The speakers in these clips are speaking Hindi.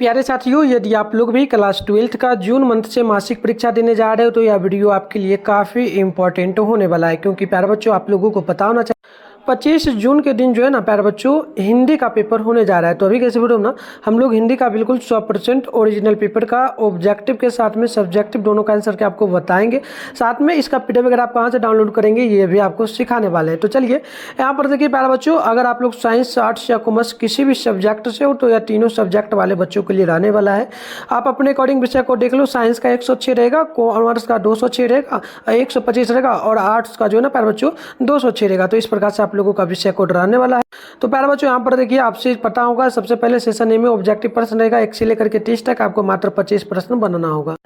प्यारे साथियों, यदि आप लोग भी क्लास 12th का जून मंथ से मासिक परीक्षा देने जा रहे हो तो यह वीडियो आपके लिए काफ़ी इंपॉर्टेंट होने वाला है, क्योंकि प्यारे बच्चों आप लोगों को पता होना चाहिए 25 जून के दिन जो है ना प्यारे बच्चों हिंदी का पेपर होने जा रहा है। तो अभी के इस वीडियो में ना हम लोग हिंदी का बिल्कुल 100% ओरिजिनल पेपर का ऑब्जेक्टिव के साथ में सब्जेक्टिव दोनों का आंसर के आपको बताएंगे। साथ में इसका पीडीएफ अगर आप कहाँ से डाउनलोड करेंगे ये भी आपको सिखाने वाले हैं। तो चलिए यहाँ पर देखिए प्यारे बच्चों, अगर आप लोग साइंस, आर्ट्स या कॉमर्स किसी भी सब्जेक्ट से हो तो यह तीनों सब्जेक्ट वाले बच्चों के लिए रहने वाला है। आप अपने अकॉर्डिंग विषय को देख लो। साइंस का 106 रहेगा, कॉमर्स का 206 रहेगा, 125 रहेगा और आर्ट्स का जो है ना प्यारे बच्चों 206 रहेगा। तो इस प्रकार से आप लोगों का विषय कोड रहने वाला है। तो प्यारे बच्चों यहाँ पर देखिए आपसे पता होगा, सबसे पहले सेशन ए में ऑब्जेक्टिव प्रश्न रहेगा 1 से लेकर के 30 तक। आपको मात्र 25 प्रश्न बनाना होगा।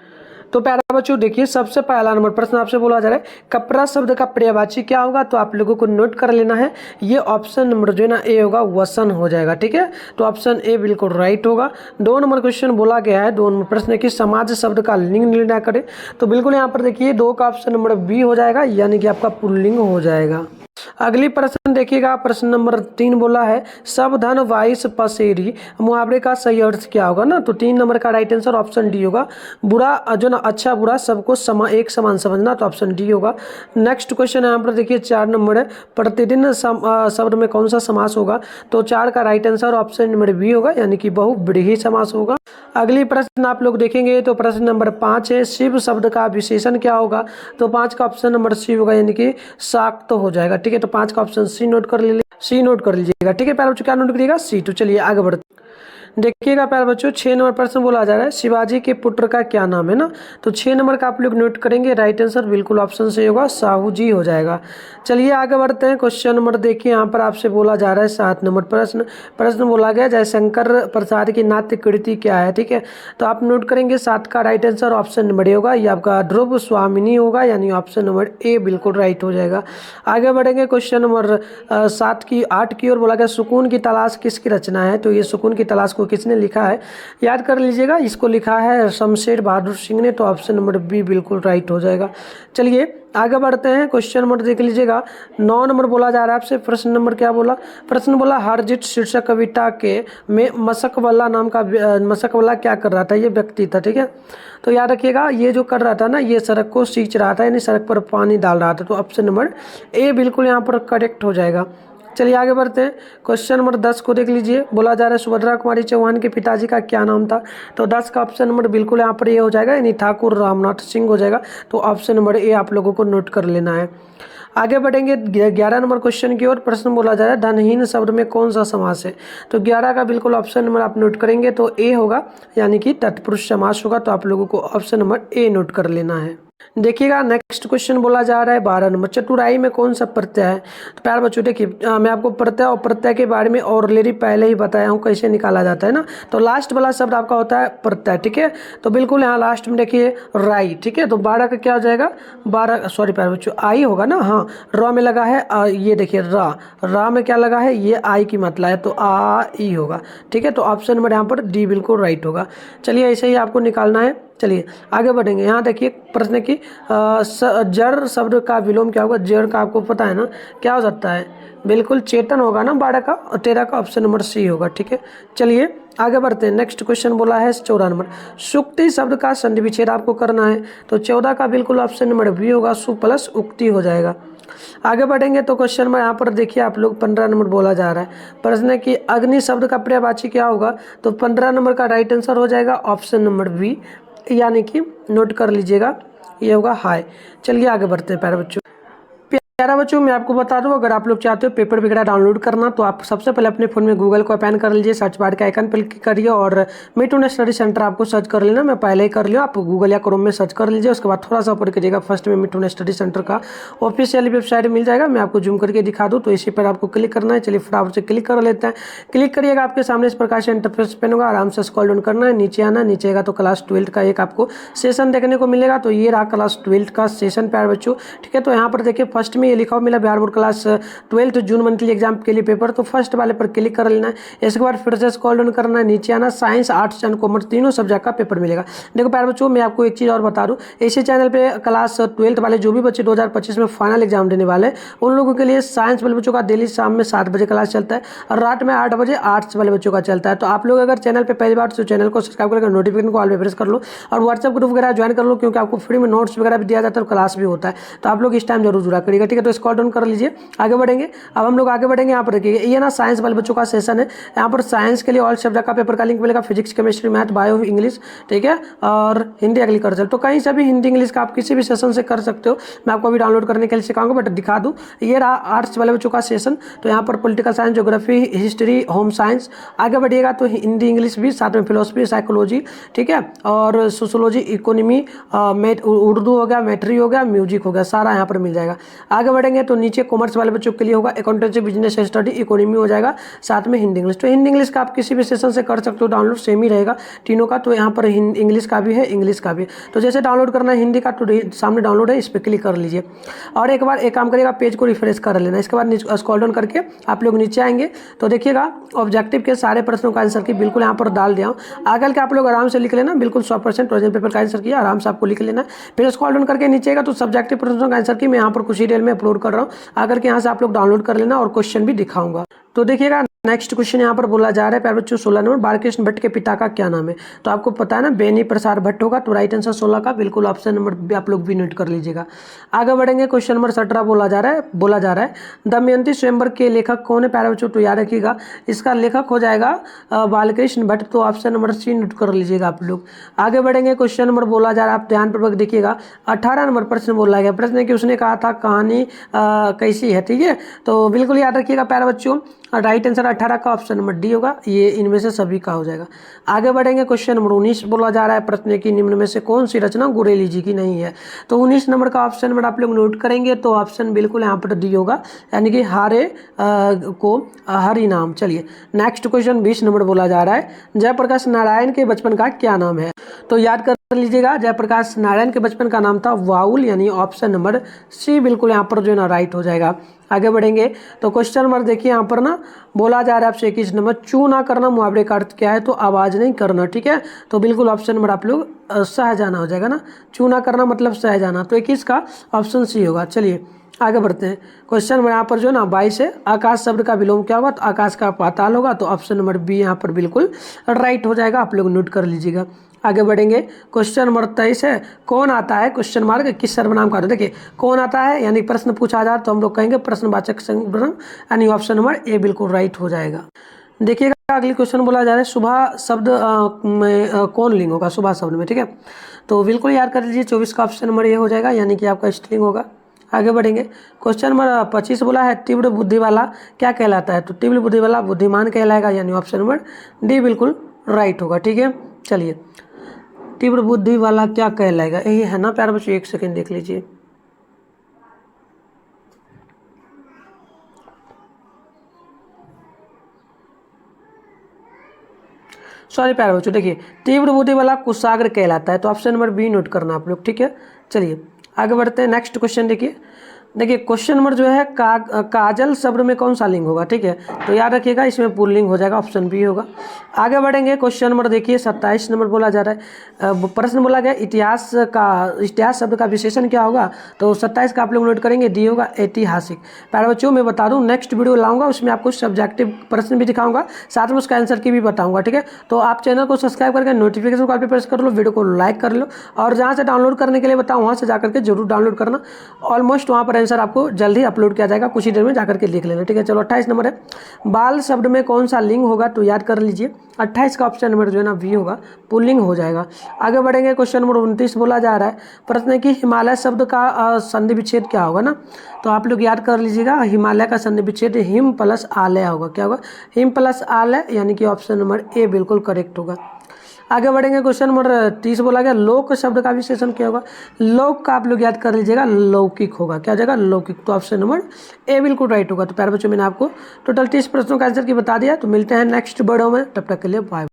तो प्यारे बच्चों देखिए सबसे पहला नंबर प्रश्न आपसे बोला जा रहा है कपड़ा शब्द का पर्यायवाची क्या होगा। तो आप लोगों को नोट कर लेना है, ये ऑप्शन नंबर जो है ना ए होगा, वसन हो जाएगा। ठीक है, तो ऑप्शन ए बिल्कुल राइट होगा। 2 नंबर क्वेश्चन बोला गया है, 2 नंबर प्रश्न है कि समाज शब्द का लिंग निर्णय करें। तो बिल्कुल यहाँ पर देखिए 2 का ऑप्शन नंबर बी हो जाएगा, यानी कि आपका पुल्लिंग हो जाएगा। अगली प्रश्न देखिएगा, प्रश्न नंबर 3 बोला है सब धन वाइस पसेरी मुहावरे का सही अर्थ क्या होगा ना। तो 3 नंबर का राइट आंसर ऑप्शन डी होगा। बुरा जो ना अच्छा बुरा सबको एक समान समझना, तो ऑप्शन डी होगा। नेक्स्ट क्वेश्चन यहाँ पर देखिए 4 नंबर है प्रतिदिन शब्द में कौन सा समास होगा। तो 4 का right answer option number b होगा, यानी कि बहुव्रीहि समास होगा। अगली प्रश्न आप लोग देखेंगे तो प्रश्न नंबर 5 है शिव शब्द का विशेषण क्या होगा। तो 5 का ऑप्शन नंबर सी होगा, यानी कि शाक्त हो जाएगा। ठीक है, तो 5 का ऑप्शन सी नोट कर लीजिएगा। ठीक है प्यारे बच्चों, क्या नोट करिएगा, सी। तो चलिए आगे बढ़ते देखिएगा प्यारे बच्चों 6 नंबर प्रश्न बोला जा रहा है शिवाजी के पुत्र का क्या नाम है ना। तो 6 नंबर का आप लोग नोट करेंगे, राइट आंसर बिल्कुल ऑप्शन से होगा, साहू जी हो जाएगा। चलिए आगे बढ़ते हैं। क्वेश्चन नंबर देखिए यहाँ पर आपसे बोला जा रहा है 7 नंबर प्रश्न बोला गया जयशंकर प्रसाद की नाट्य कृति क्या है। ठीक है, तो आप नोट करेंगे 7 का right answer option number A होगा, ये आपका ध्रुव स्वामिनी होगा, यानी ऑप्शन नंबर ए बिल्कुल राइट हो जाएगा। आगे बढ़ेंगे क्वेश्चन नंबर 8 की ओर बोला गया सुकून की तलाश किसकी रचना है। तो ये सुकून की तलाश को किसने लिखा है, याद कर लीजिएगा, इसको लिखा है शमशेर बहादुर सिंह ने। तो ऑप्शन नंबर बी बिल्कुल राइट हो जाएगा। चलिए आगे बढ़ते हैं। क्वेश्चन नंबर देख लीजिएगा 9 नंबर बोला जा रहा है आपसे। प्रश्न नंबर क्या बोला, प्रश्न बोला हरजित शीर्षक कविता के में मशकवल्ला नाम का मशकवल्ला क्या कर रहा था, ये व्यक्ति था। ठीक है, तो याद रखिएगा ये जो कर रहा था ना, ये सड़क को सींच रहा था, यानी सड़क पर पानी डाल रहा था। तो ऑप्शन नंबर ए बिल्कुल यहाँ पर करेक्ट हो जाएगा। चलिए आगे बढ़ते हैं। क्वेश्चन नंबर 10 को देख लीजिए, बोला जा रहा है सुभद्रा कुमारी चौहान के पिताजी का क्या नाम था। तो 10 का ऑप्शन नंबर बिल्कुल यहाँ पर ये हो जाएगा, यानी ठाकुर रामनाथ सिंह हो जाएगा। तो ऑप्शन नंबर ए आप लोगों को नोट कर लेना है। आगे बढ़ेंगे 11 नंबर क्वेश्चन की ओर। प्रश्न बोला जा रहा है धनहीन शब्द में कौन सा समास है। तो 11 का बिल्कुल ऑप्शन नंबर आप नोट करेंगे तो ए होगा, यानी कि तत्पुरुष समास होगा। तो आप लोगों को ऑप्शन नंबर ए नोट कर लेना है। देखिएगा नेक्स्ट क्वेश्चन बोला जा रहा है 12 नंबर चतुराई में कौन सा प्रत्यय है। तो प्यारे बच्चों देखिए मैं आपको प्रत्यय और प्रत्यय के बारे में ऑलरेडी पहले ही बताया हूँ कैसे निकाला जाता है ना। तो लास्ट वाला शब्द आपका होता है प्रत्यय। ठीक है, तो बिल्कुल यहाँ लास्ट में देखिए राई। ठीक है, तो 12 का क्या हो जाएगा, 12 सॉरी प्यारे बच्चों आई होगा ना। हाँ, र में लगा है ये देखिए रा में क्या लगा है, ये आई की मतलब है, तो आ ई होगा। ठीक है, तो ऑप्शन नंबर यहाँ पर डी बिल्कुल राइट होगा। चलिए ऐसे ही आपको निकालना है। चलिए आगे बढ़ेंगे। यहाँ देखिए प्रश्न की जड़ शब्द का विलोम क्या होगा। जड़ का आपको पता है ना क्या हो सकता है, बिल्कुल चेतन होगा ना 12 का, और 13 का ऑप्शन नंबर सी होगा। ठीक है, चलिए आगे बढ़ते हैं। नेक्स्ट क्वेश्चन बोला है 14 नंबर सुक्ति शब्द का संधि विच्छेद आपको करना है। तो 14 का बिल्कुल ऑप्शन नंबर बी होगा, सु प्लस उक्ति हो जाएगा। आगे बढ़ेंगे तो क्वेश्चन में यहाँ पर देखिए आप लोग 15 नंबर बोला जा रहा है। प्रश्न है कि अग्नि शब्द का पर्यायवाची क्या होगा। तो 15 नंबर का राइट आंसर हो जाएगा ऑप्शन नंबर बी, यानी कि नोट कर लीजिएगा, ये होगा हाई। चलिए आगे बढ़ते हैं प्यारे बच्चों। प्यारा बच्चों मैं आपको बता दूं, अगर आप लोग चाहते हो पेपर वगैरह डाउनलोड करना तो आप सबसे पहले अपने फ़ोन में गूगल को ओपन कर लीजिए, सर्च बार के आइकन पर क्लिक करिए और मिठुन स्टडी सेंटर आपको सर्च कर लेना। मैं पहले ही कर लिया, आप गूगल या क्रोम में सर्च कर लीजिए। उसके बाद थोड़ा सा ऊपर करिएगा, फर्स्ट में मिठुन स्टडी सेंटर का ऑफिशियल वेबसाइट मिल जाएगा। मैं आपको जूम करके दिखा दूँ, तो इसी पर आपको क्लिक करना है। चलिए फटाफट से क्लिक कर लेते हैं। क्लिक करिएगा, आपके सामने इस प्रकार से इंटरफेस पेन होगा, आराम से स्क्रॉल डाउन करना है, नीचे आना, नीचे आएगा तो क्लास 12 का एक आपको सेशन देखने को मिलेगा। तो ये रहा क्लास 12 का सेशन प्यारे बच्चों। ठीक है, तो यहाँ पर देखिए फर्स्ट में ये लिखा हुआ मिला बिहार बोर्ड क्लास 12th जून मंथली एग्जाम के लिए पेपर। तो फर्स्ट वाले पर क्लिक कर लेना है। इसके बाद फिर से स्क्रॉल डाउन करना है, नीचे आना, साइंस आर्ट्स एंड कॉमर्स तीनों सब्जेक्ट का पेपर मिलेगा। देखो प्यारे बच्चों, मैं आपको एक चीज़ और बता दूं, इसी चैनल पे क्लास 12th वाले जो भी बच्चे 2025 में फाइनल एग्जाम देने वाले उन लोगों के लिए साइंस वाले बच्चों का डेली शाम में 7 बजे क्लास चलता है और रात में 8 बजे आर्ट्स वाले बच्चों का चलता है। तो आप लोग अगर चैनल पे पहली बार तो चैनल को सब्सक्राइब करके नोटिफिकेशन को ऑल पे प्रेस कर लो और व्हाट्सएप ग्रुप वगैरह ज्वाइन कर लो, क्योंकि आपको फ्री में नोट्स वगैरह भी दिया जाता है और क्लास भी होता है। तो आप लोग इस टाइम जरूर जुड़ा करिएगा, ठीक है। तो स्क्रॉल डाउन कर लीजिए, आगे बढ़ेंगे। अब हम लोग आगे बढ़ेंगे, यहाँ पर देखिए ये ना साइंस वाले बच्चों का सेशन है। यहाँ पर साइंस के लिए ऑल सब्जेक्ट का पेपर का लिंक मिलेगा, physics, chemistry, math, bio, English, ठीक है, और हिंदी, एग्रीकल्चर। तो कहीं से भी हिंदी इंग्लिश का आप किसी भी सेशन से कर सकते हो। मैं आपको अभी डाउनलोड करने के लिए सिखाऊंगा, बट दिखा दूँ, ये रहा आर्ट्स वाले बच्चों का सेशन। तो यहाँ पर political science, geography, history, home science. आगे बढ़िएगा तो हिंदी इंग्लिश भी, साथ में फिलोसफी, साइकोलॉजी, ठीक है, और सोशोलॉजी, इकोनॉमी, उर्दू हो गया, मैट्री हो गया, म्यूजिक हो गया, सारा यहाँ पर मिल जाएगा। आगे बढ़ेंगे तो नीचे कॉमर्स वाले बच्चों के लिए होगा अकाउंटेंसी, बिजनेस स्टडी, इकोनॉमी हो जाएगा, साथ में हिंदी इंग्लिश। तो हिंदी इंग्लिश का आप किसी भी सेशन से कर सकते हो डाउनलोड, सेम ही रहेगा तीनों का। तो यहाँ पर इंग्लिश का भी है, इंग्लिश का भी। तो जैसे डाउनलोड करना है हिंदी का, तो सामने डाउनलोड है, इस पर क्लिक कर लीजिए और एक बार एक काम करिएगा, पेज को रिफ्रेश कर लेना। इसके बाद स्क्रॉल डाउन करके आप लोग नीचे आएंगे तो देखिएगा ऑब्जेक्टिव के सारे प्रश्नों का आंसर की बिल्कुल यहाँ पर डाल दिया हूँ। आगे के आप लोग आराम से लिख लेना, बिल्कुल 100% प्रेजेंट पेपर का आंसर किया, आराम से आपको लिख लेना। फिर स्क्रॉल डाउन करके नीचे आएगा तो सब्जेक्टिव प्रश्नों का आंसर की मैं यहाँ पर कुछ डिटेल में अपलोड कर रहा हूँ, आकर के यहाँ से आप लोग डाउनलोड कर लेना और क्वेश्चन भी दिखाऊंगा। तो देखिएगा नेक्स्ट क्वेश्चन यहाँ पर बोला जा रहा है प्यारे बच्चों 16 नंबर, बालकृष्ण भट्ट के पिता का क्या नाम है? तो आपको पता है ना, बेनी प्रसाद भट्ट होगा। तो राइट आंसर 16 का बिल्कुल ऑप्शन नंबर भी आप लोग भी नोट कर लीजिएगा। आगे बढ़ेंगे, क्वेश्चन नंबर 17 बोला जा रहा है दमयंती स्वयंवर के लेखक कौन है प्यारे बच्चों? तो याद रखिएगा इसका लेखक हो जाएगा बालकृष्ण भट्ट। तो ऑप्शन नंबर सी नोट कर लीजिएगा आप लोग। आगे बढ़ेंगे, क्वेश्चन नंबर बोला जा रहा है, आप ध्यानपूर्वक देखिएगा, 18 नंबर प्रश्न बोला गया। प्रश्न है कि उसने कहा था कहानी कैसी है, ठीक है। तो बिल्कुल याद रखिएगा प्यारे बच्चों, राइट आंसर 18 का ऑप्शन नंबर डी होगा, ये इनमें से सभी का हो जाएगा। आगे बढ़ेंगे, क्वेश्चन नंबर 19 बोला जा रहा है, प्रश्न की निम्न में से कौन सी रचना गुरेली जी की नहीं है? तो 19 नंबर का ऑप्शन नंबर आप लोग नोट करेंगे तो ऑप्शन बिल्कुल यहाँ पर डी होगा, यानी कि हारे को हरि नाम। चलिए नेक्स्ट क्वेश्चन 20 नंबर बोला जा रहा है, जयप्रकाश नारायण के बचपन का क्या नाम है? तो याद कर लीजिएगा, जयप्रकाश नारायण के बचपन का नाम था वाउल, यानी ऑप्शन नंबर सी बिल्कुल यहाँ पर जो है ना राइट हो जाएगा। आगे बढ़ेंगे तो क्वेश्चन नंबर देखिए, यहाँ पर ना बोला जा रहा है आपसे 21 नंबर, चू ना करना मुहावरे का अर्थ क्या है? तो आवाज़ नहीं करना, ठीक है। तो बिल्कुल ऑप्शन नंबर आप लोग सह जाना हो जाएगा ना, चू ना करना मतलब सह जाना। तो 21 का ऑप्शन सी होगा। चलिए आगे बढ़ते हैं, क्वेश्चन नंबर यहाँ पर जो है ना 22 है, आकाश शब्द का विलोम क्या होगा? तो आकाश का पाताल होगा। तो ऑप्शन नंबर बी यहाँ पर बिल्कुल राइट हो जाएगा, आप लोग नोट कर लीजिएगा। आगे बढ़ेंगे, क्वेश्चन नंबर 23 है, कौन आता है क्वेश्चन मार्क किस सर्वनाम का? देखिए कौन आता है, यानी प्रश्न पूछा जाए तो हम लोग कहेंगे प्रश्नवाचक सर्वनाम, यानी ऑप्शन नंबर ए बिल्कुल राइट हो जाएगा। देखिएगा अगली क्वेश्चन बोला जा रहा है, सुबह शब्द में कौन लिंग होगा? सुबह शब्द में, ठीक है। तो बिल्कुल याद कर लीजिए 24 का ऑप्शन नंबर ये हो जाएगा, यानी कि आपका स्त्रीलिंग होगा। आगे बढ़ेंगे, क्वेश्चन नंबर 25 बोला है, तीव्र बुद्धि वाला क्या कहलाता है? तो तीव्र बुद्धि वाला बुद्धिमान कहलाएगा, यानी ऑप्शन नंबर डी बिल्कुल राइट होगा, ठीक है। चलिए तीव्र बुद्धि वाला क्या कहलाएगा, यही है ना प्यारे बच्चों, एक सेकंड देख लीजिए। सॉरी प्यारे बच्चों, देखिए तीव्र बुद्धि वाला कुशाग्र कहलाता है। तो ऑप्शन नंबर बी नोट करना आप लोग, ठीक है। चलिए आगे बढ़ते हैं, नेक्स्ट क्वेश्चन देखिए क्वेश्चन नंबर जो है काजल शब्द में कौन सा लिंग होगा? ठीक है, तो याद रखिएगा इसमें पुल्लिंग हो जाएगा, ऑप्शन बी होगा। आगे बढ़ेंगे, क्वेश्चन नंबर देखिए 27 नंबर बोला जा रहा है, प्रश्न बोला गया इतिहास शब्द का विशेषण क्या होगा? तो 27 का आप लोग नोट करेंगे, डी होगा ऐतिहासिक। प्यारे बच्चों मैं बता दूं नेक्स्ट वीडियो लाऊंगा, उसमें आपको सब्जेक्टिव प्रश्न भी दिखाऊंगा, साथ में उसका आंसर की भी बताऊंगा, ठीक है। तो आप चैनल को सब्सक्राइब करके नोटिफिकेशन कॉल पर प्रेस कर लो, वीडियो को लाइक कर लो, और जहाँ से डाउनलोड करने के लिए बताऊँ वहाँ से जाकर के जरूर डाउनलोड करना। ऑलमोस्ट वहाँ पर आंसर आपको जल्दी अपलोड किया जाएगा, कुछ ही देर में जाकर के देख लेना, ठीक है। चलो 28 नंबर है, बाल शब्द में कौन सा लिंग होगा? तो याद कर लीजिए 28 का ऑप्शन नंबर जो है ना वी होगा, पुल्लिंग हो जाएगा। आगे बढ़ेंगे, क्वेश्चन नंबर 29 बोला जा रहा है, प्रश्न है कि हिमालय शब्द का संधि विच्छेद क्या होगा ना? तो आप लोग याद कर लीजिएगा, हिमालय का संधि विच्छेद हिम प्लस आलय होगा। क्या होगा? हिम प्लस आलय, यानी कि ऑप्शन नंबर ए बिल्कुल करेक्ट होगा। आगे बढ़ेंगे, क्वेश्चन नंबर 30 बोला गया, लोक शब्द का विशेषण क्या होगा? लोक का आप लोग याद कर लीजिएगा, लौकिक होगा। क्या हो जाएगा? लौकिक। तो ऑप्शन नंबर ए बिल्कुल राइट होगा। तो प्यारे बच्चों मैंने आपको टोटल 30 प्रश्नों का आंसर की बता दिया। तो मिलते हैं नेक्स्ट वीडियो में, तब तक के लिए बाय।